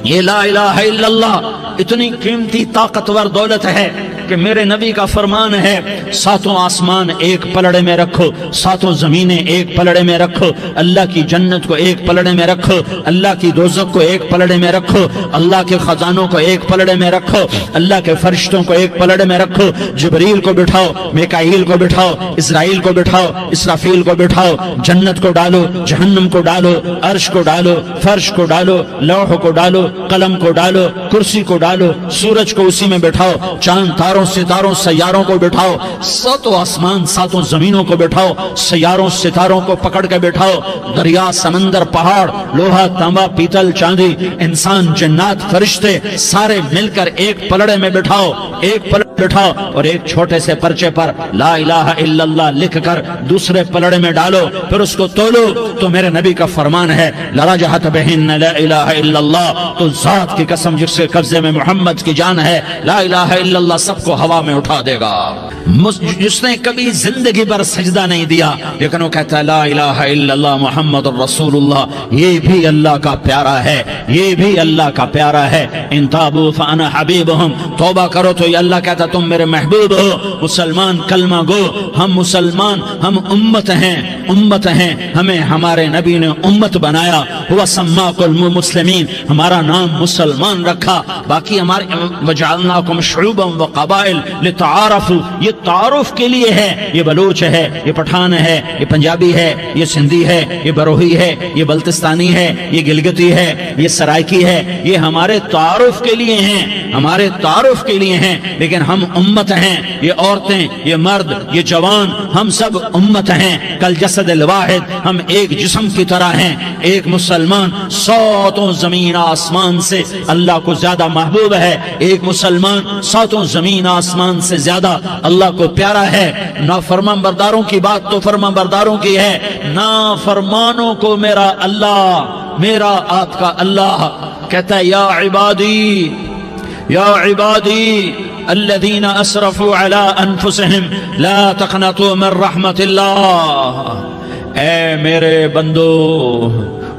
یہ لا الہ الا اللہ اتنی قیمتی طاقتور دولت ہے کہ میرے نبی کا فرمان ہے ساتوں آسمان ایک پلڑے میں رکھو، ساتوں زمینیں ایک پلڑے میں رکھو، اللہ کی جنت کو ایک پلڑے میں رکھو، اللہ کی دوزخ کو ایک پلڑے میں رکھو، اللہ کے خزانوں کو ایک پلڑے میں رکھو، اللہ کے فرشتوں کو ایک پلڑے میں رکھو، جبریل کو بٹھاؤ، میکائیل کو بٹھاؤ، اسرائیل کو بٹھاؤ، اسرافیل کو بٹھاؤ، جنت کو ڈالو، جہنم کو ڈالو، عرش کو ڈالو، فرش کو ڈالو، لوح کو ڈالو، قلم کو ڈالو، کرسی کو ڈالو، سورج کو اسی میں بٹھاؤ، چاند تاروں ستاروں سیاروں کو بٹھاؤ، ساتوں آسمان ساتوں زمینوں کو بٹھاؤ، سیاروں ستاروں کو پکڑ کے بٹھاؤ، دریا سمندر پہاڑ لوہا تانبا پیتل چاندی انسان جنات فرشتے سارے مل کر ایک پلڑے میں بٹھاؤ، ایک پلڑے بٹھاؤ اور ایک چھوٹے سے پرچے پر لا الہ الا اللہ لکھ کر دوسرے پلڑے میں ڈالو، پھر اس کو تولو تو میرے نبی کا فرمان ہے لرجحت بہن لا الہ الا اللہ، تو ذات کی قسم جس کے قبضے میں محمد کی جان ہے لا الہ الا اللہ سب کو ہوا میں اٹھا دے گا۔ جس نے کبھی زندگی پر سجدہ نہیں دیا لیکن وہ کہتا ہے لا الہ الا اللہ محمد رسول اللہ، یہ بھی اللہ کا پیارا ہے، یہ بھی اللہ کا پیارا ہے۔ ان تابوا فانا حبیبہم، توبہ کرو تو یہ اللہ کہتا تم میرے محبوب ہو۔ مسلمان کلمہ گو، ہم مسلمان، ہم امت ہیں، امت ہیں، ہمیں ہمارے نبی نے امت بنایا، ہوا سماکم المسلمین، ہمارا نام مسلمان رکھا، باقی ہمارے وجعلناکم شعوبا وقبائل لتعارفوا، یہ تعارف کے لیے ہے، یہ بلوچ ہے، یہ پٹھان ہے، یہ پنجابی ہے، یہ سندھی ہے، یہ بروہی ہے، یہ بلتستانی ہے، یہ گلگتی ہے، یہ سرائکی ہے، یہ ہمارے تعارف کے لیے ہیں، ہمارے تعارف کے لیے ہیں، لیکن ہم امت ہیں، یہ عورتیں، یہ مرد، یہ جوان، ہم سب امت ہیں، کل جسد الواحد، ہم ایک جسم کی طرح ہیں۔ ایک مسلمان ساتوں زمین آسمان سے اللہ کو زیادہ محبوب ہے، ایک مسلمان ساتوں زمین آسمان سے زیادہ اللہ کو پیارا ہے۔ نافرمان برداروں کی بات تو فرمان برداروں کی ہے، نافرمانوں کو میرا اللہ، میرا آپ کا اللہ کہتا ہے یا عبادی، یا عبادی الذین اسرفوا علی انفسہم لا تقنطوا من رحمت اللہ، اے میرے بندو،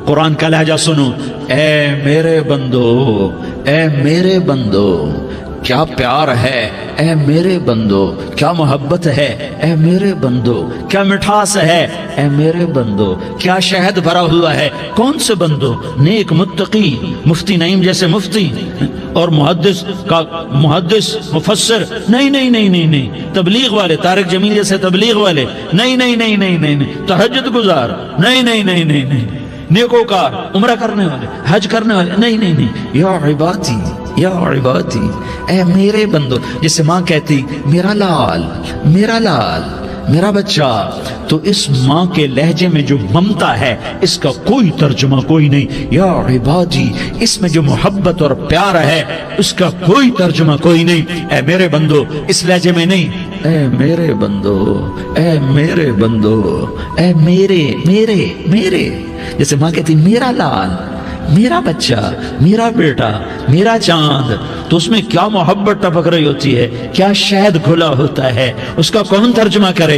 قرآن کا لہجہ سنو، اے میرے بندو، اے میرے بندو، کیا پیار ہے، اے میرے بندو، کیا محبت ہے، اے میرے بندو، کیا مٹھاس ہے، اے میرے بندو، کیا شہد بھرا ہوا ہے۔ کون سے بندو؟ نیک متقی، مفتی نعیم جیسے مفتی اور محدث مفسر، نہیں نہیں نہیں نہیں نہیں، تبلیغ والے طارق جمیل جیسے تبلیغ والے، نہیں نہیں نہیں نہیں نہیں، تہجد گزار، نہیں نہیں نہیں نہیں نہیں، نیکوکار، عمرہ کرنے والے، حج کرنے والے، نہیں نہیں نہیں، یا عبادی، یا عبادی، اے میرے بندو، جسے ماں کہتی میرا لال، میرا لال، میرا بچہ، تو اس ماں کے لہجے میں جو ممتا ہے اس کا کوئی ترجمہ کوئی نہیں۔ یا عبادی، اس میں جو محبت اور پیار ہے اس کا کوئی ترجمہ کوئی نہیں۔ اے میرے بندو، اس لہجے میں نہیں، اے میرے بندو، اے میرے بندو، اے میرے میرے میرے، جیسے ماں کہتی میرا لال، میرا بچہ، میرا بیٹا، میرا چاند، تو اس میں کیا محبت ٹپک رہی ہوتی ہے، کیا شہد کھلا ہوتا ہے، اس کا کون ترجمہ کرے؟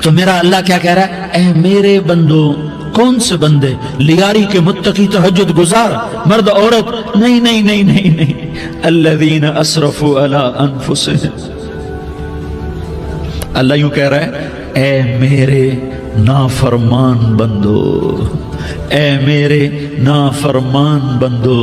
تو میرا اللہ کیا کہہ رہا ہے؟ اے میرے بندو، کون سے بندے؟ لیاری کے متقی، تہجد گزار، مرد عورت، نہیں نہیں نہیں نہیں نہیں، الذین اسرفوا علی انفسہم، اللہ یوں کہہ رہا ہے اے میرے نافرمان بندو، اے میرے نافرمان بندو،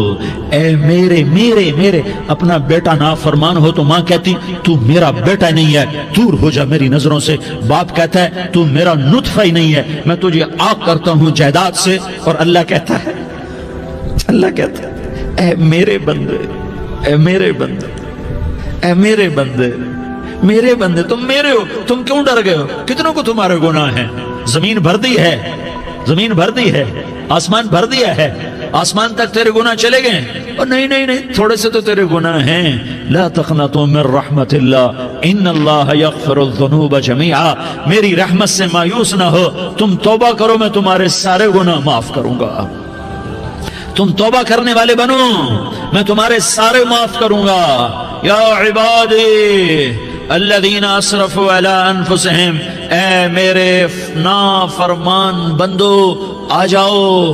اے میرے میرے میرے، اپنا بیٹا نافرمان ہو تو ماں کہتی تو میرا بیٹا نہیں ہے، دور ہو جا میری نظروں سے۔ باپ کہتا ہے تو میرا نطفہ ہی نہیں ہے، میں تجھے آگ کرتا ہوں جائیداد سے۔ اور اللہ کہتا ہے، اللہ کہتا ہے اے میرے بندے، اے میرے بندے، اے میرے بندے، میرے بندے، تم میرے ہو، تم کیوں ڈر گئے ہو؟ کتنوں کو تمہارے گناہ ہیں؟ زمین بھر دی ہے، زمین بھر دی ہے، آسمان بھر دیا ہے، آسمان تک تیرے گناہ چلے گئے، اور نہیں نہیں نہیں، تھوڑے سے تو تیرے گناہ ہیں۔ لا تقنطوا من رحمت اللہ ان اللہ یغفر الذنوب جميعا، میری رحمت سے مایوس نہ ہو، تم توبہ کرو میں تمہارے سارے گناہ معاف کروں گا، تم توبہ کرنے والے بنو میں تمہارے سارے معاف کروں گا۔ یا عبادی الذین اسرفوا علی انفسہم، اے میرے نافرمان بندو آ جاؤ،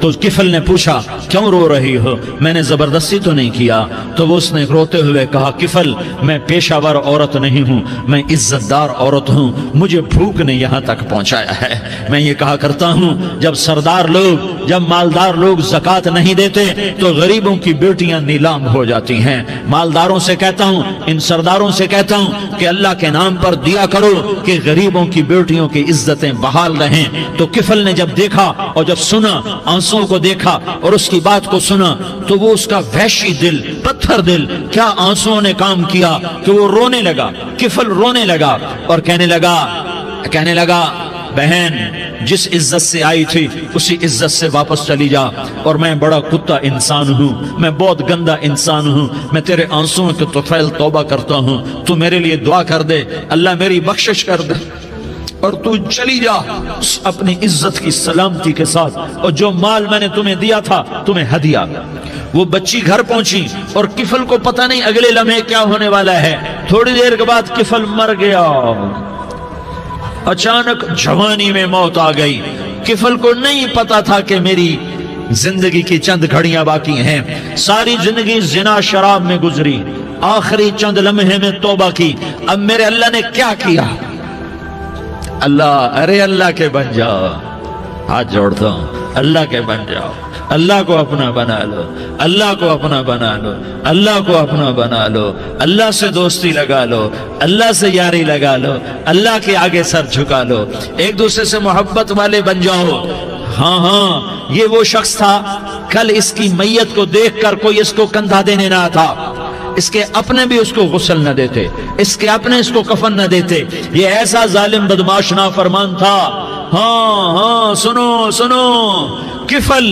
تو کفل نے پوچھا کیوں رو رہی ہو؟ میں نے زبردستی تو نہیں کیا۔ تو وہ اس نے روتے ہوئے کہا کفل میں پیشہ ور عورت نہیں ہوں، میں عزت دار عورت ہوں، مجھے بھوک نے یہاں تک پہنچایا ہے۔ میں یہ کہا کرتا ہوں جب سردار لوگ، جب مالدار لوگ زکوٰۃ نہیں دیتے تو غریبوں کی بیٹیاں نیلام ہو جاتی ہیں۔ مالداروں سے کہتا ہوں، ان سرداروں سے کہتا ہوں کہ اللہ کے نام پر دیا کرو کہ غریبوں کی بیٹیوں کی عزتیں بحال رہیں۔ تو کفل نے جب دیکھا اور جب سنا، آنسوں کو دیکھا اور اس کی بات کو سنا، تو وہ اس کا وحشی دل، پتھر دل، کیا آنسوں نے کام کیا کہ وہ رونے لگا۔ کفل رونے لگا اور کہنے لگا بہن جس عزت سے آئی تھی اسی عزت سے واپس چلی جا، اور میں بڑا کتا انسان ہوں، میں بہت گندا انسان ہوں، میں تیرے آنسوں کے طفیل توبہ کرتا ہوں، تو میرے لیے دعا کر دے، اللہ میری بخشش کر دے، اور تو چلی جا اپنی عزت کی سلامتی کے ساتھ، اور جو مال میں نے تمہیں دیا تھا تمہیں ہدیہ۔ وہ بچی گھر پہنچی اور کفل کو پتہ نہیں اگلے لمحے کیا ہونے والا ہے۔ تھوڑی دیر کے بعد کفل مر گیا، اچانک جوانی میں موت آ گئی۔ کفل کو نہیں پتا تھا کہ میری زندگی کی چند گھڑیاں باقی ہیں، ساری زندگی زنا شراب میں گزری، آخری چند لمحے میں توبہ کی۔ اب میرے اللہ نے کیا کیا؟ اللہ کے بن جاؤ، ہاتھ جوڑتا ہوں، اللہ کے بن جاؤ، اللہ کو اپنا بنا لو، اللہ کو اپنا بنا لو، اللہ کو اپنا بنا لو، اللہ سے دوستی لگا لو، اللہ سے یاری لگا لو، اللہ کے آگے سر جھکا لو، ایک دوسرے سے محبت والے بن جاؤ۔ ہاں یہ وہ شخص تھا، کل اس کی میت کو دیکھ کر کوئی اس کو کندھا دینے نہ تھا، اس کے اپنے بھی اس کو غسل نہ دیتے، اس کے اپنے اس کو کفن نہ دیتے، یہ ایسا ظالم بدماش نافرمان تھا۔ ہاں سنو، کفل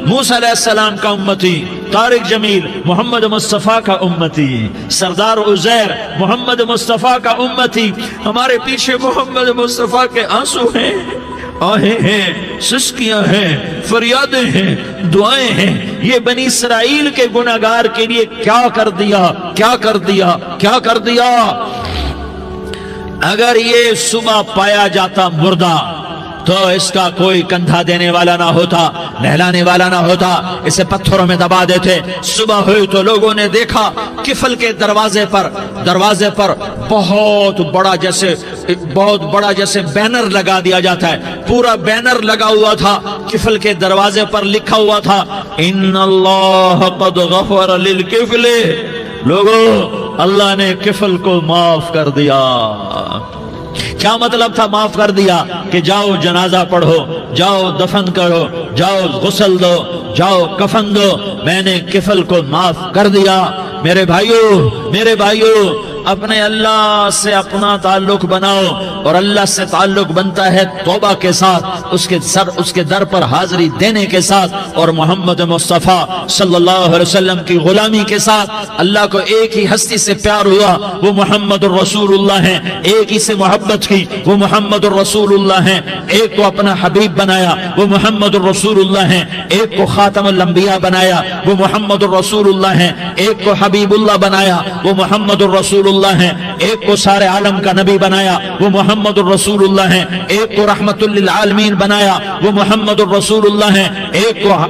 موسیٰ علیہ السلام کا امتی، طارق جمیل محمد مصطفیٰ کا امتی، سردار عزیر محمد مصطفیٰ کا امتی۔ ہمارے پیچھے محمد مصطفیٰ کے آنسو ہیں، آہیں ہیں، سسکیاں ہیں، فریادیں ہیں، دعائیں ہیں۔ یہ بنی اسرائیل کے گناہگار کے لیے کیا کر دیا۔ اگر یہ صبح پایا جاتا مردہ تو اس کا کوئی کندھا دینے والا نہ ہوتا، نہلانے والا نہ ہوتا، اسے پتھروں میں دبا دیتے۔ صبح ہوئی تو لوگوں نے دیکھا کفل کے دروازے پر بہت بڑا جیسے بینر لگا دیا جاتا ہے، پورا بینر لگا ہوا تھا، کفل کے دروازے پر لکھا ہوا تھا ان اللہ قد غفر للکفل، لوگو اللہ نے کفل کو معاف کر دیا۔ کیا مطلب تھا معاف کر دیا؟ کہ جاؤ جنازہ پڑھو، جاؤ دفن کرو، جاؤ غسل دو، جاؤ کفن دو، میں نے کفل کو معاف کر دیا۔ میرے بھائیو اپنے اللہ سے اپنا تعلق بناؤ، اور اللہ سے تعلق بنتا ہے توبہ کے ساتھ، اس کے در پر حاضری دینے کے ساتھ، اور محمد مصطفیٰ صلی اللہ علیہ وسلم کی غلامی کے ساتھ۔ اللہ کو ایک ہی ہستی سے پیار ہوا، وہ محمد الرسول اللہ ہیں، ایک ہی سے محبت کی، وہ محمد الرسول اللہ ہیں، ایک کو اپنا حبیب بنایا، وہ محمد الرسول اللہ ہیں، ایک کو خاتم الانبیاء بنایا، وہ محمد الرسول اللہ ہیں، ایک کو حبیب اللہ بنایا، وہ محمد الرسول اللہ ہیں، ایک کو سارے عالم کا نبی بنایا، وہ محمد الرسول اللہ ہیں، ایک کو رحمت للعالمین بنایا، وہ محمد الرسول اللہ ہیں،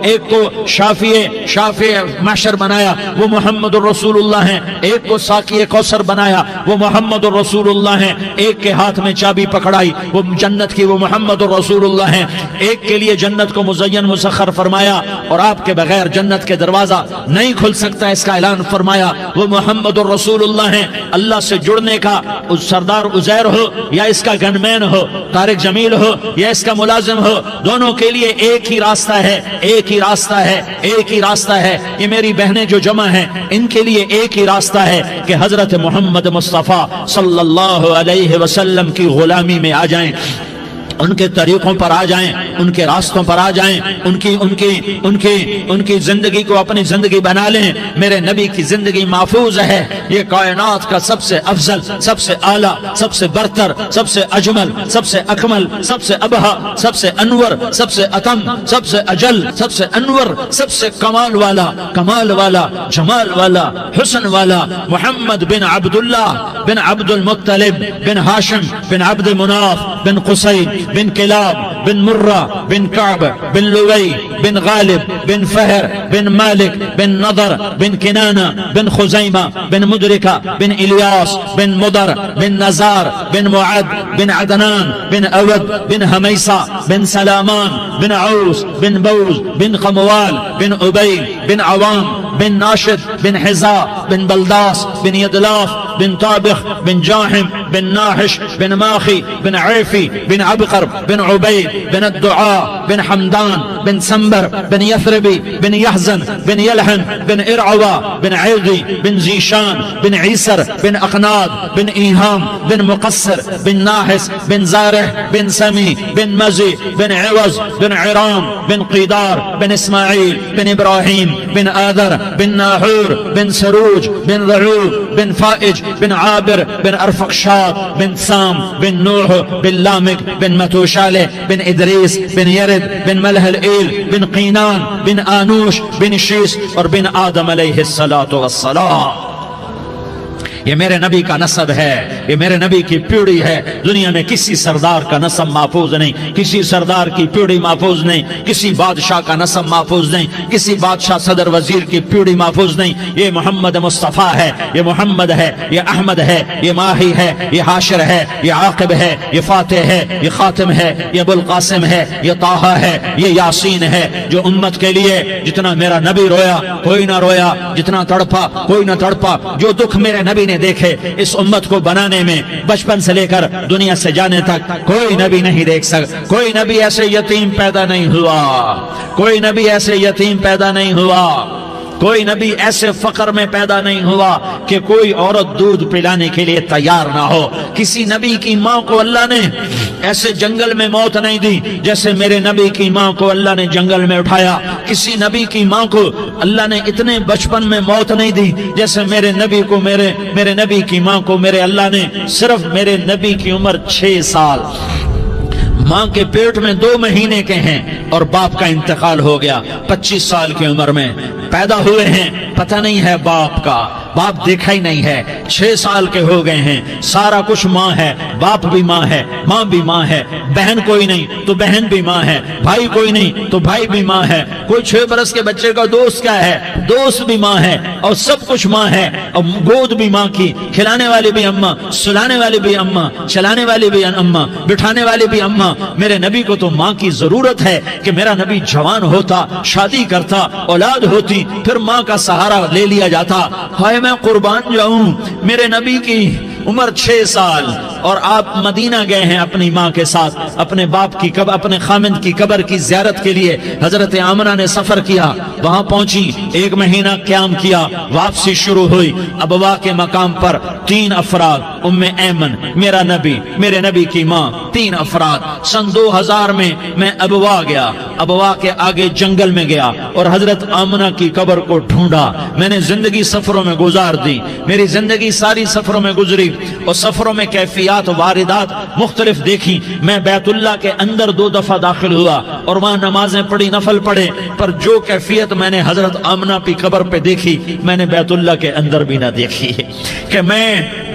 ایک کو شافع محشر بنایا، وہ محمد الرسول اللہ ہیں، ایک کو ساقی کوثر بنایا، وہ محمد الرسول اللہ ہیں، ایک کے ہاتھ میں چابی پکڑائی وہ جنت کی، وہ محمد الرسول اللہ ہیں، ایک کے لیے جنت کو مزین مسخر فرمایا اور آپ کے بغیر جنت کے دروازہ نہیں کھل سکتا اس کا اعلان فرمایا، وہ محمد الرسول اللہ ہیں۔ اللہ سے جڑنے کا سردار عزیر ہو یا اس کا گن مین ہو، طارق جمیل ہو یا اس کا ملازم ہو، دونوں کے لیے ایک ہی راستہ ہے۔ یہ میری بہنیں جو جمع ہیں ان کے لیے ایک ہی راستہ ہے کہ حضرت محمد مصطفیٰ صلی اللہ علیہ وسلم کی غلامی میں آ جائیں، ان کے طریقوں پر آ جائیں، ان کے راستوں پر آ جائیں، ان کی زندگی کو اپنی زندگی بنا لیں۔ میرے نبی کی زندگی محفوظ ہے، یہ کائنات کا سب سے افضل، سب سے اعلیٰ، سب سے برتر، سب سے اجمل، سب سے اکمل، سب سے ابہا، سب سے انور، سب سے اتم، سب سے اجل، سب سے انور، سب سے کمال والا، جمال والا، حسن والا، محمد بن عبداللہ بن عبد المطلب بن ہاشم بن عبد مناف بن قصی بن کلاب بن مرہ بن کعب بن لوی بن غالب بن فہر بن مالک بن نضر بن کنانہ بن خزیمہ بن مدرکہ بن الیاس بن مدر بن نزار بن معد بن عدنان بن اود بن حمیسہ بن سلامان بن عوس بن بوز بن قموال بن عبیل بن عوام بن ناشد بن حزاء بن بلداس بن يدلاف بن طابخ بن جاحم بن ناحش بن ماخي بن عيفي بن عبقر بن عبيد بن الدعاء بن حمدان بن سنبر بن يثربي بن يحزن بن يلحن بن إرعوى بن عيغي بن زيشان بن عيسر بن أقناد بن إيهام بن مقصر بن ناحس بن زارح بن سمي بن مزي بن عوز بن عرام بن قيدار بن إسماعيل بن إبراهيم بن آذر بن ناحور بن سروج بن ضعوب بن فائج بن عابر بن أرفقشاد بن سام بن نوح بن لامك بن متوشالة بن إدريس بن يرد بن ملهلئيل بن قينان بن آنوش بن شيس اور بن آدم علیہ الصلاة والسلام. یہ میرے نبی کا نسب ہے، یہ میرے نبی کی پیڑھی ہے. دنیا میں کسی سردار کا نسب محفوظ نہیں، کسی سردار کی پیڑھی محفوظ نہیں، کسی بادشاہ کا نسب محفوظ نہیں، کسی بادشاہ صدر وزیر کی پیڑھی محفوظ نہیں. یہ محمد مصطفیٰ ہے، یہ محمد ہے، یہ احمد ہے، یہ ماہی ہے، یہ حاشر ہے، یہ عاقب ہے، یہ فاتح ہے، یہ خاتم ہے، یہ ابو القاسم ہے، یہ طٰہٰ ہے، یہ یاسین ہے. جو امت کے لیے جتنا میرا نبی رویا کوئی نہ رویا، جتنا تڑپا کوئی نہ تڑپا، جو دکھ میرے نبی نے دیکھے اس امت کو بنانے میں بچپن سے لے کر دنیا سے جانے تک کوئی نبی نہیں دیکھ سکتا. کوئی نبی ایسے یتیم پیدا نہیں ہوا، کوئی نبی ایسے یتیم پیدا نہیں ہوا، کوئی نبی ایسے فقر میں پیدا نہیں ہوا کہ کوئی عورت دودھ پلانے کے لیے تیار نہ ہو. کسی نبی کی ماں کو اللہ نے ایسے جنگل میں موت نہیں دی جیسے میرے نبی کی ماں کو اللہ نے جنگل میں اٹھایا. کسی نبی کی ماں کو اللہ نے اتنے بچپن میں موت نہیں دی جیسے میرے نبی کو میرے نبی کی ماں کو میرے اللہ نے صرف میرے نبی کی عمر 6 سال، ماں کے پیٹ میں 2 مہینے کے ہیں اور باپ کا انتقال ہو گیا 25 سال کی عمر میں. پیدا ہوئے ہیں، پتہ نہیں ہے باپ کا، باپ دیکھا ہی نہیں ہے. 6 سال کے ہو گئے ہیں، سارا کچھ ماں ہے، باپ بھی ماں ہے، ماں بھی ماں ہے. بہن کوئی نہیں تو بہن بھی ماں ہے، بھائی کوئی نہیں تو بھائی بھی ماں ہے. کوئی 6 برس کے بچے کا دوست کیا ہے، دوست بھی ماں ہے، اور سب کچھ ماں ہے. اور گود بھی ماں کی، کھلانے والی بھی اماں، سلانے والی بھی اماں، چلانے والی بھی اماں، بٹھانے والی بھی اماں. میرے نبی کو تو ماں کی ضرورت ہے کہ میرا نبی جوان ہوتا، شادی کرتا، اولاد ہوتی، پھر ماں کا سہارا لے لیا جاتا. ہائے میں قربان جاؤں، میرے نبی کی عمر 6 سال اور آپ مدینہ گئے ہیں اپنی ماں کے ساتھ، اپنے باپ کی اپنے خامند کی قبر کی زیارت کے لیے. حضرت آمنہ نے سفر کیا، وہاں پہنچی، 1 مہینہ قیام کیا، واپسی شروع ہوئی. ابوا کے مقام پر 3 افراد، ام ایمن، میرا نبی، میرے نبی کی ماں، 3 افراد. سن 2000 میں ابوا گیا، ابوا کے آگے جنگل میں گیا اور حضرت آمنہ کی قبر کو ڈھونڈا. میں نے زندگی سفروں میں گزار دی، میری زندگی ساری سفروں میں گزری اور سفروں میں کیفیات واردات مختلف دیکھی. میں بیت اللہ کے اندر 2 دفعہ داخل ہوا اور وہاں نمازیں پڑھی، نفل پڑھے، پر جو کیفیت میں نے حضرت آمنہ کی قبر پہ دیکھی میں نے بیت اللہ کے اندر بھی نہ دیکھی. کہ میں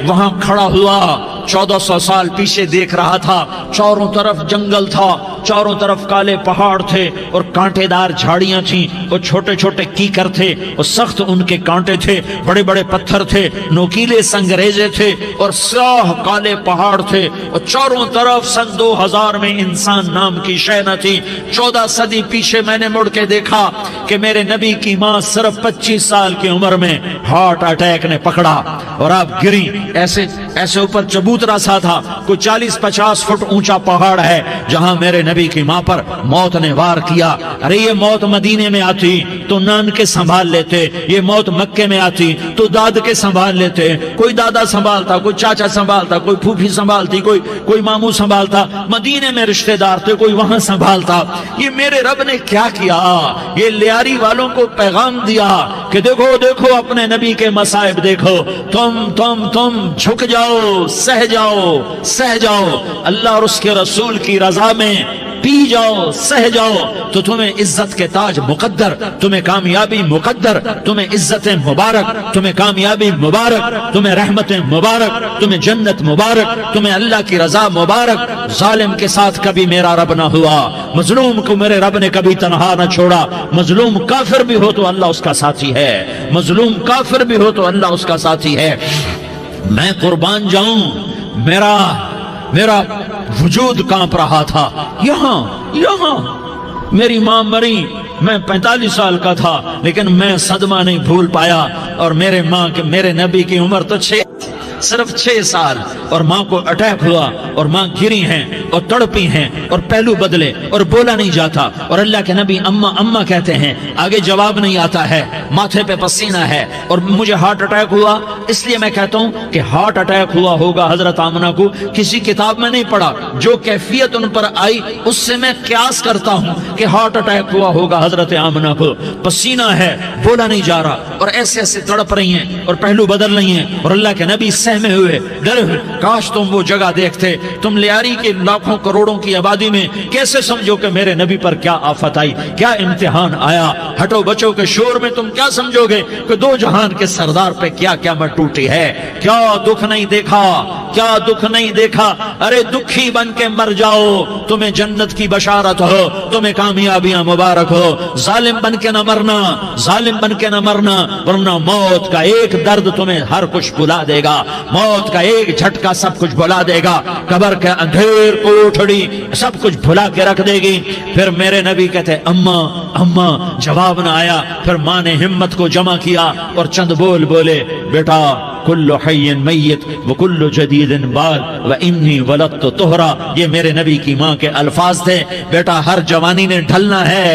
وہاں کھڑا ہوا 1400 سال پیچھے دیکھ رہا تھا، چاروں طرف جنگل تھا، چاروں طرف کالے پہاڑ تھے اور کانٹے دار جھاڑیاں تھیں اور چھوٹے چھوٹے کیکر تھے اور سخت ان کے کانٹے تھے، بڑے بڑے پتھر تھے، نوکیلے سنگریزے تھے اور سیاہ کالے پہاڑ تھے اور چاروں طرف. سن 2000 میں انسان نام کی شے نہ تھی. 14 صدی پیچھے میں نے مڑ کے دیکھا کہ میرے نبی کی ماں صرف 25 سال کی عمر میں ہارٹ اٹیک نے پکڑا اور آپ گری. ایسے اوپر چبوترا سا تھا، کوئی 40-50 فٹ اونچا پہاڑ ہے جہاں میرے نبی کی ماں پر موت نے وار کیا. ارے یہ موت مدینے میں آتی تو نان کے سنبھال لیتے، یہ موت مکے میں آتی تو داد کے سنبھال لیتے. کوئی دادا سنبھالتا، کوئی چاچا سنبھالتا، کوئی پھوپھی سنبھالتی، کوئی ماموں سنبھالتا. مدینے میں رشتہ دار تھے، کوئی وہاں سنبھالتا. یہ میرے رب نے کیا کیا؟ یہ لیاری والوں کو پیغام دیا کہ دیکھو دیکھو اپنے نبی کے مصائب دیکھو، تم جھک جاؤ، سہ جاؤ. اللہ اور اس کے رسول کی رضا میں پی جاؤ سہ جاؤ تو تمہیں عزت کے تاج مقدر، تمہیں کامیابی مقدر، تمہیں عزت مبارک، تمہیں کامیابی مبارک، تمہیں رحمت مبارک، تمہیں جنت مبارک، تمہیں اللہ کی رضا مبارک۔ ظالم کے ساتھ کبھی میرا رب نہ ہوا، مظلوم کو میرے رب نے کبھی تنہا نہ چھوڑا۔ مظلوم کافر بھی ہو تو اللہ اس کا ساتھی ہے، مظلوم کافر بھی ہو تو اللہ اس کا ساتھی ہے۔ میں قربان جاؤں، میرا وجود کانپ رہا تھا۔ یہاں میری ماں مری، میں 45 سال کا تھا، لیکن میں صدمہ نہیں بھول پایا۔ اور میرے نبی کی عمر تو صرف 6 سال، اور ماں کو اٹیک ہوا اور ماں گری ہیں اور تڑپی ہیں اور پہلو بدلے اور بولا نہیں جاتا، اور اللہ کے نبی اماں اماں کہتے ہیں، آگے جواب نہیں آتا ہے، ماتھے پہ پسینہ ہے، اور مجھے ہارٹ اٹیک ہوا۔ اس لیے میں کہتا ہوں کہ ہارٹ اٹیک ہوا ہوگا حضرت آمنہ کو، کسی کتاب میں نہیں پڑھا، جو کیفیت ان پر آئی اس سے میں قیاس کرتا ہوں کہ ہارٹ اٹیک ہوا ہوگا حضرت آمنہ کو۔ پسینہ ہے، بولا نہیں جا رہا، اور ایسے ایسے تڑپ رہی ہیں اور پہلو بدل رہی ہیں، اور اللہ کے نبی سہمے ہوئے ڈرے ہوئے۔ کاش تم وہ جگہ دیکھتے، تم لیاری کے لاکھوں کروڑوں کی آبادی میں کیسے سمجھو کہ میرے نبی پر کیا آفت آئی، کیا امتحان آیا۔ ہٹو بچوں کے شور میں تم کیا سمجھو گے کہ دو جہان کے سردار پہ کیا قیامت ٹوٹی ہے۔ کیا دکھ نہیں دیکھا، کیا دکھ نہیں دیکھا۔ ارے دکھی بن کے مر جاؤ، تمہیں جنت کی بشارت ہو، تمہیں کامیابیاں مبارک ہو۔ ظالم بن کے نہ مرنا، ظالم بن کے نہ مرنا، ورنہ موت کا ایک درد تمہیں ہر کچھ بھلا دے گا، موت کا ایک جھٹکا سب کچھ بھلا دے گا، قبر کے اندھیر کوٹھڑی سب کچھ بھلا کے رکھ دے گی۔ پھر میرے نبی کہتے اماں اماں، جواب نہ آیا۔ پھر ماں نے ہمت کو جمع کیا اور چند بولے، بیٹا کل حی میت وکل جدید بال وانی ولدت طہرا۔ یہ میرے نبی کی ماں کے الفاظ تھے، بیٹا ہر جوانی نے ڈھلنا ہے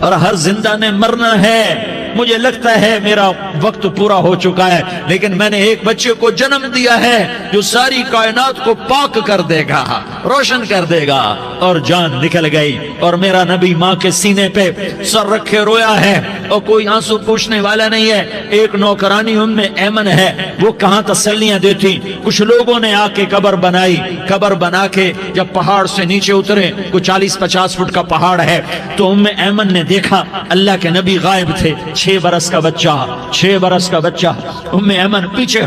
اور ہر زندہ نے مرنا ہے۔ مجھے لگتا ہے میرا وقت پورا ہو چکا ہے، لیکن میں نے ایک بچے کو جنم دیا ہے جو ساری کائنات کو پاک کر دے گا، روشن کر دے گا۔ اور جان نکل گئی، اور میرا نبی ماں کے سینے پہ سر رکھے رویا ہے، اور کوئی آنسو پوچھنے والا نہیں ہے۔ ایک نوکرانی ام ایمن ہے، وہ کہاں تسلیاں دیتی۔ کچھ لوگوں نے آ کے قبر بنائی، قبر بنا کے جب پہاڑ سے نیچے اترے، کوئی 40-50 فٹ کا پہاڑ ہے، تو ام ایمن نے دیکھا اللہ کے نبی غائب تھے، 6 برس کا بچہ۔ ام ایمن پیچھے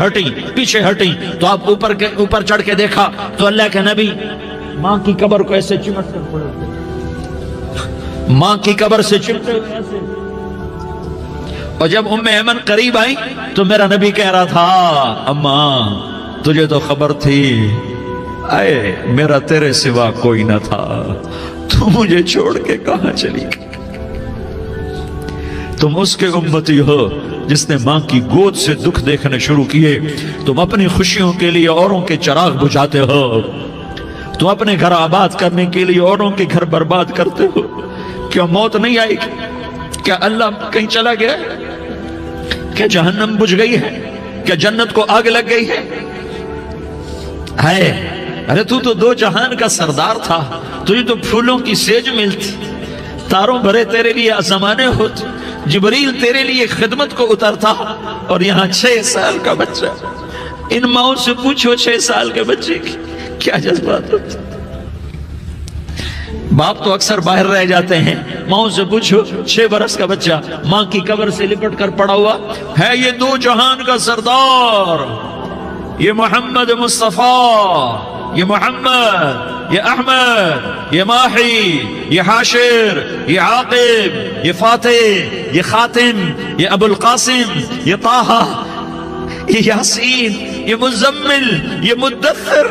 ہٹی تو آپ اوپر چڑھ کے دیکھا تو اللہ کے نبی ماں کی قبر کو ایسے چمٹ کر پڑے، ماں کی قبر سے چمٹے ہوئے ایسے۔ اور جب ام ایمن قریب آئی تو میرا نبی کہہ رہا تھا، اماں تجھے تو خبر تھی، اے میرا تیرے سوا کوئی نہ تھا، تو مجھے چھوڑ کے کہاں چلی گئی۔ تم اس کے امتی ہو جس نے ماں کی گود سے دکھ دیکھنے شروع کیے۔ تم اپنی خوشیوں کے لیے اوروں کے چراغ بجھاتے ہو، تم اپنے گھر آباد کرنے کے لیے اوروں کے گھر برباد کرتے ہو۔ کیا موت نہیں آئی؟ کیا اللہ کہیں چلا گیا؟ کیا جہنم بجھ گئی ہے؟ کیا جنت کو آگ لگ گئی ہے؟ ارے تو 2 جہان کا سردار تھا، تجھے تو پھولوں کی سیج ملتی، تاروں بھرے تیرے لیے زمانے ہوتے، جبریل تیرے لیے خدمت کو اترتا، اور یہاں 6 سال کا بچہ۔ ان ماؤں سے پوچھو 6 سال کے بچے کی کیا جذبات ہوتے۔ باپ تو اکثر باہر رہ جاتے ہیں، ماؤں سے پوچھو 6 برس کا بچہ ماں کی قبر سے لپٹ کر پڑا ہوا ہے۔ یہ 2 جہان کا سردار، یہ محمد مصطفیٰ، یہ محمد، یہ احمد، یہ ماہی، یہ حاشر، یہ عاقب، یہ فاتح، یہ خاتم، یہ ابو القاسم، یہ طٰہٰ، یہ یاسین، یہ مزمل، یہ مدثر،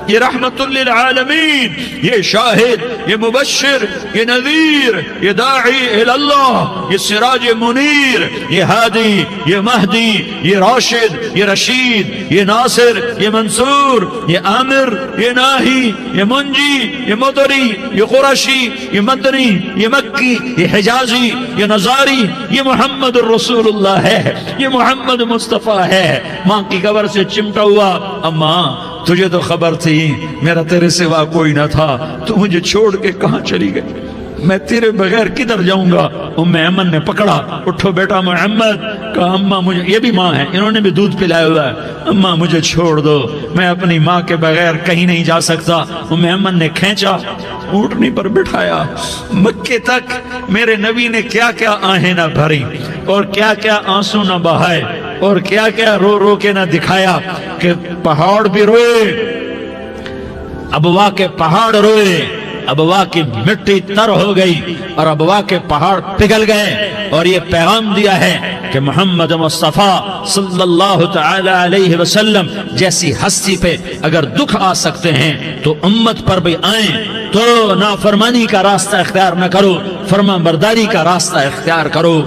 یہ رحمت للعالمین، یہ شاہد، یہ مبشر، یہ نذیر، یہ داعی اللہ، یہ سراج منیر، یہ ہادی، یہ مہدی، یہ راشد، یہ رشید، یہ ناصر، یہ منصور، یہ عامر، یہ ناہی، یہ منجی، یہ مدری، یہ قرشی، یہ مدنی، یہ مکی، یہ حجازی، یہ نظاری، یہ محمد الرسول اللہ ہے، یہ محمد مصطفیٰ ہے۔ ماں کی قبر سے چمٹا ہوا، اماں تجھے تو خبر تھی میرا تیرے سوا کوئی نہ تھا، تو مجھے چھوڑ کے کہاں چلی گئی۔ میں تیرے بغیر کدھر جاؤں گا؟ ام ایمن نے پکڑا، اٹھو بیٹا محمد، کہا اماں مجھے، یہ بھی ماں ہے، انہوں نے بھی دودھ پلایا ہوا ہے، اماں مجھے چھوڑ دو، میں اپنی ماں کے بغیر کہیں نہیں جا سکتا۔ ام ایمن نے کھینچا، اونٹنی پر بٹھایا، مکے تک میرے نبی نے کیا کیا آہیں نہ بھری اور کیا کیا آنسو نہ بہائے اور کیا کیا رو رو کے نہ دکھایا کہ پہاڑ بھی روئے، ابوا کے پہاڑ روئے، ابوا کی مٹی تر ہو گئی اور ابوا کے پہاڑ پگھل گئے، اور یہ پیغام دیا ہے کہ محمد مصطفیٰ صلی اللہ تعالی علیہ وسلم جیسی ہستی پہ اگر دکھ آ سکتے ہیں تو امت پر بھی آئیں، تو نافرمانی کا راستہ اختیار نہ کرو، فرما برداری کا راستہ اختیار کرو۔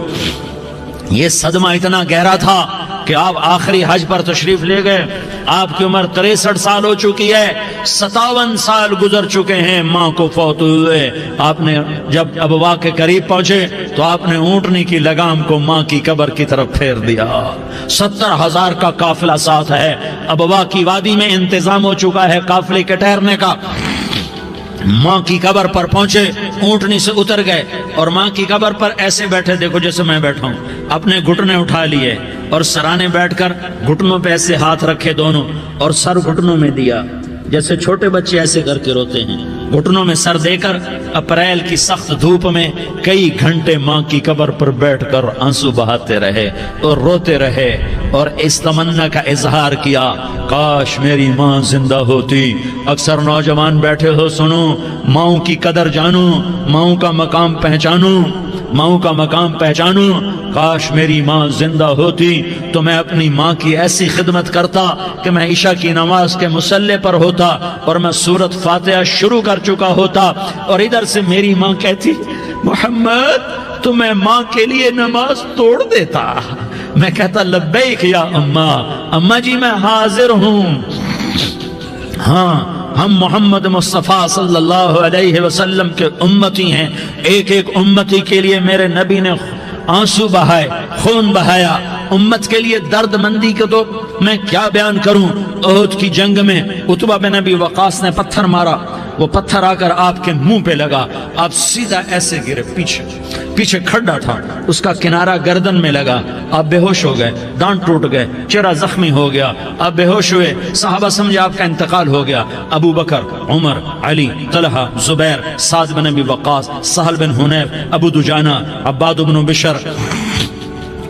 یہ صدمہ اتنا گہرا تھا کہ آپ آخری حج پر تشریف لے گئے، آپ کی عمر 63 سال ہو چکی ہے، 57 سال گزر چکے ہیں ماں کو فوت ہوئے۔ آپ نے جب ابوا کے قریب پہنچے تو آپ نے اونٹنی کی لگام کو ماں کی قبر کی طرف پھیر دیا۔ 70,000 کا قافلہ ساتھ ہے، ابوا کی وادی میں انتظام ہو چکا ہے قافلے کے ٹھہرنے کا۔ ماں کی قبر پر پہنچے، اونٹنی سے اتر گئے اور ماں کی قبر پر ایسے بیٹھے، دیکھو جیسے میں بیٹھا ہوں، اپنے گھٹنے اٹھا لیے اور سرانے بیٹھ کر گھٹنوں پہ ایسے ہاتھ رکھے دونوں اور سر گھٹنوں میں دیا، جیسے چھوٹے بچے ایسے کر کے روتے ہیں، گھٹنوں میں سر دے کر اپریل کی سخت دھوپ میں کئی گھنٹے ماں کی قبر پر بیٹھ کر آنسو بہاتے رہے اور روتے رہے اور اس تمنا کا اظہار کیا، کاش میری ماں زندہ ہوتی۔ اکثر نوجوان بیٹھے ہو، سنو، ماؤں کی قدر جانو، ماؤں کا مقام پہچانو، ماؤں کا مقام پہچانو۔ کاش میری ماں زندہ ہوتی تو میں اپنی ماں کی ایسی خدمت کرتا کہ میں عشاء کی نماز کے مصلی پر ہوتا اور میں سورۃ فاتحہ شروع کر چکا ہوتا، اور ادھر سے میری ماں کہتی محمد تو میں ماں کے لیے نماز توڑ دیتا، میں کہتا لبیک یا اماں، اماں جی میں حاضر ہوں۔ ہاں، ہم محمد مصطفیٰ صلی اللہ علیہ وسلم کے امتی ہیں، ایک ایک امتی کے لیے میرے نبی نے آنسو بہائے، خون بہایا، امت کے لیے درد مندی کو تو میں کیا بیان کروں۔ احد کی جنگ میں عتبہ بن ابی وقاص نے پتھر مارا، وہ پتھر آ کر آپ کے منہ پہ لگا، آپ سیدھا ایسے گرے، پیچھے کھڈا تھا، اس کا کنارہ گردن میں لگا، آپ بے ہوش ہو گئے، دانت ٹوٹ گئے، چہرہ زخمی ہو گیا، آپ بے ہوش ہوئے، صحابہ سمجھے آپ کا انتقال ہو گیا۔ ابو بکر، عمر، علی، طلحہ، زبیر، سعد بن ابی وقاص، سہل بن حنیف، ابو دجانہ، عباد بن بشر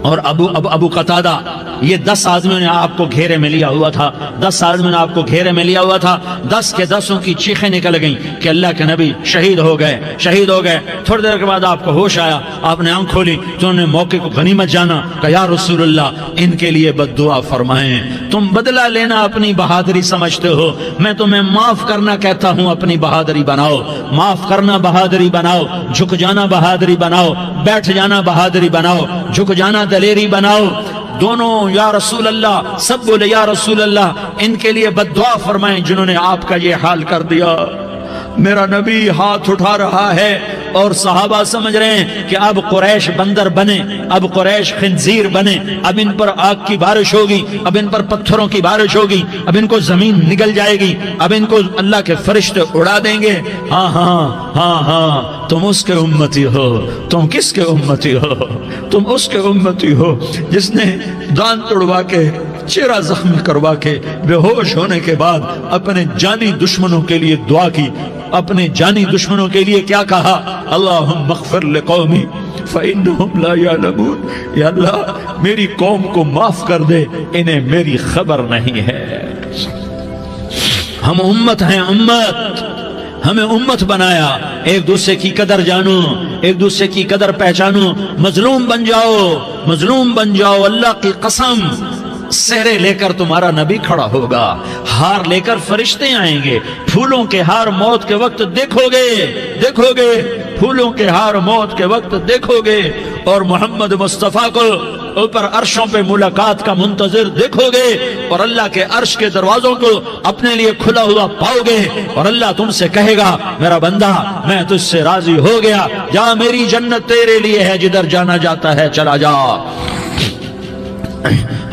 اور ابو قتادہ، یہ 10 آدمیوں نے آپ کو گھیرے میں لیا ہوا تھا، 10 آدمیوں نے آپ کو گھیرے میں لیا ہوا تھا، 10 کے 10 کی چیخیں نکل گئیں کہ اللہ کے نبی شہید ہو گئے، شہید ہو گئے۔ تھوڑی دیر کے بعد آپ کو ہوش آیا، آپ نے آنکھ کھولی تو انہوں نے موقع کو غنیمت جانا کہ یا رسول اللہ ان کے لیے بد دعا فرمائیں، تم بدلہ لینا اپنی بہادری سمجھتے ہو، میں تمہیں معاف کرنا کہتا ہوں، اپنی بہادری بناؤ، معاف کرنا بہادری بناؤ، جھک جانا بہادری بناؤ، بیٹھ جانا بہادری بناؤ، جھک جانا دلیری بناؤ۔ دونوں یا رسول اللہ، سب بولے یا رسول اللہ، ان کے لیے بد دعا فرمائیں جنہوں نے آپ کا یہ حال کر دیا۔ میرا نبی ہاتھ اٹھا رہا ہے اور صحابہ سمجھ رہے ہیں کہ اب قریش بندر بنے، اب قریش خنزیر بنے، اب ان پر آگ کی بارش ہوگی، اب ان پر پتھروں کی بارش ہوگی، اب ان کو زمین نگل جائے گی، اب ان کو اللہ کے فرشتے اڑا دیں گے۔ ہاں ہاں ہاں ہاں، تم اس کے امتی ہو، تم کس کے امتی ہو؟ تم اس کے امتی ہو جس نے دانت توڑوا کے، چہرہ زخمی کروا کے، بے ہوش ہونے کے بعد اپنے جانی دشمنوں کے لیے دعا کی، اپنے جانی دشمنوں کے لیے کیا کہا؟ اللہم اغفر لقومی فإنہم لا یعلمون، یا اللہ میری قوم کو معاف کر دے، انہیں میری خبر نہیں ہے۔ ہم امت ہیں، امت، ہمیں امت بنایا، ایک دوسرے کی قدر جانو، ایک دوسرے کی قدر پہچانو، مظلوم بن جاؤ، مظلوم بن جاؤ، اللہ کی قسم سہرے لے کر تمہارا نبی کھڑا ہوگا، ہار لے کر فرشتے آئیں گے، پھولوں کے ہار موت کے وقت دیکھو گے، دیکھو گے، پھولوں کے ہار موت کے وقت دیکھو گے، اور محمد مصطفیٰ کو اوپر عرشوں پہ ملاقات کا منتظر دیکھو گے، اور اللہ کے عرش کے دروازوں کو اپنے لیے کھلا ہوا پاؤ گے، اور اللہ تم سے کہے گا میرا بندہ میں تجھ سے راضی ہو گیا، جا میری جنت تیرے لیے ہے، جدھر جانا جاتا ہے چلا جا۔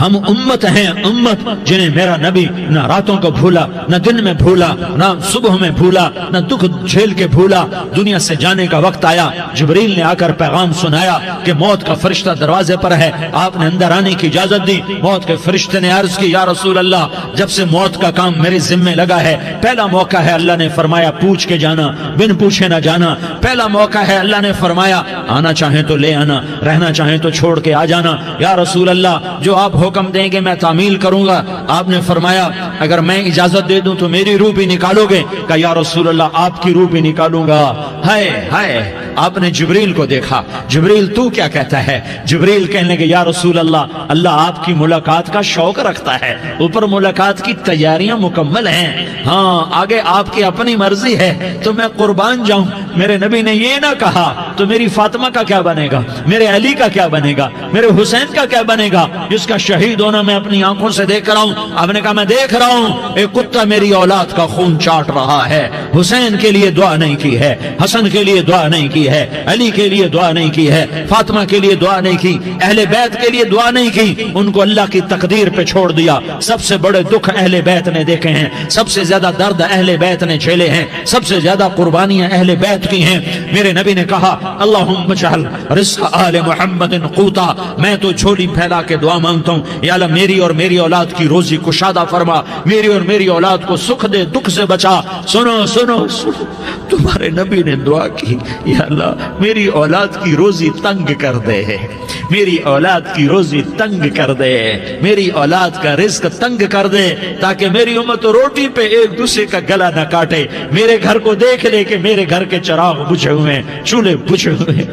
ہم امت ہیں، امت جنہیں میرا نبی نہ راتوں کو بھولا، نہ دن میں بھولا، نہ صبح میں بھولا، نہ دکھ جھیل کے بھولا۔ دنیا سے جانے کا وقت آیا، جبریل نے آ کر پیغام سنایا کہ موت کا فرشتہ دروازے پر ہے، آپ نے اندر آنے کی اجازت دی۔ موت کے فرشتے نے عرض کی، یا رسول اللہ، جب سے موت کا کام میرے ذمے لگا ہے، پہلا موقع ہے، اللہ نے فرمایا پوچھ کے جانا، بن پوچھے نہ جانا۔ پہلا موقع ہے، اللہ نے فرمایا آنا چاہیں تو لے آنا، رہنا چاہیں تو چھوڑ کے آ جانا۔ یا رسول اللہ، جو آپ حکم دیں گے میں تعمیل کروں گا۔ آپ نے فرمایا اگر میں اجازت دے دوں تو میری روح بھی نکالو گے؟ کہا یا رسول اللہ، آپ کی روح بھی نکالوں گا۔ ہائے ہائے، آپ نے جبریل کو دیکھا، جبریل تو کیا کہتا ہے؟ جبریل کہنے لگے یا رسول اللہ، اللہ آپ کی ملاقات کا شوق رکھتا ہے، اوپر ملاقات کی تیاریاں مکمل ہیں، ہاں آگے آپ کی اپنی مرضی ہے تو میں قربان جاؤں۔ میرے نبی نے یہ نہ کہا تو میری فاطمہ کا کیا بنے گا، میرے علی کا کیا بنے گا، میرے حسین کا کیا بنے گا، جس کا شہید ہونا میں اپنی آنکھوں سے دیکھ رہا ہوں۔ آپ نے کہا میں دیکھ رہا ہوں ایک کتا میری اولاد کا خون چاٹ رہا ہے، حسین کے لیے دعا نہیں کی ہے، حسن کے لیے دعا نہیں کی ہے، علی کے لیے دعا نہیں کی ہے، فاطمہ کے لیے دعا نہیں کی، اہل بیت کے لیے دعا نہیں کی، ان کو اللہ کی تقدیر پہ چھوڑ دیا۔ سب سے بڑے دکھ اہل بیت نے دیکھے ہیں، سب سے زیادہ درد اہل بیت نے جھیلے ہیں، سب سے زیادہ قربانیاں اہل بیت کی ہیں۔ میرے نبی نے کہا اللہم اجعل رزق آل محمد قوتا، میں تو جھولی پھیلا کے دعا مانگتا ہوں، یا اللہ میری اور میری اولاد کی روزی کشادہ فرما، میری اور میری اولاد کو سکھ دے، دکھ سے بچا۔ سنو سنو سنو، تمہارے نبی نے دعا کی، یا اللہ میری اولاد کی روزی تنگ کر دے، میری اولاد کی روزی تنگ کر دے، میری اولاد کا رزق تنگ کر دے، تاکہ میری امت روٹی پہ ایک دوسرے کا گلا نہ کاٹے، میرے گھر کو دیکھ لے کہ میرے گھر کے چراغ بجھے ہوئے ہیں، چولہے بجھے ہوئے ہیں۔